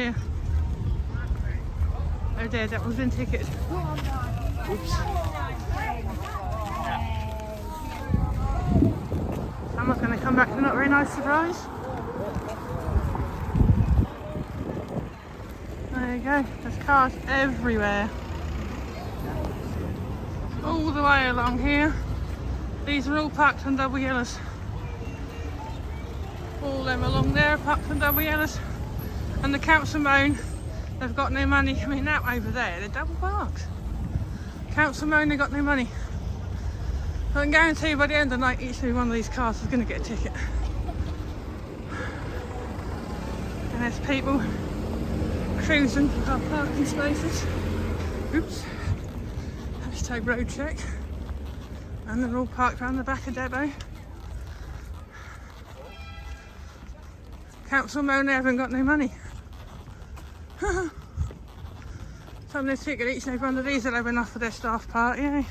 dear. Oh dear, that one's been ticketed. Oops. Someone's going to come back to not very nice surprise. There you go, there's cars everywhere. All the way along here. These are all parked on double yellows. All them along there are parked on double yellows. And the council moan, they've got no money. I mean, out over there, they're double parked. Council moan, they've got no money. I can guarantee you by the end of the night, each and every one of these cars is going to get a ticket. And there's people cruising for our parking spaces. Oops. Hashtag road check. And they're all parked around the back of depot. Council moan they haven't got no money. Some of the ticket each and every one of these will have enough for their staff party, eh?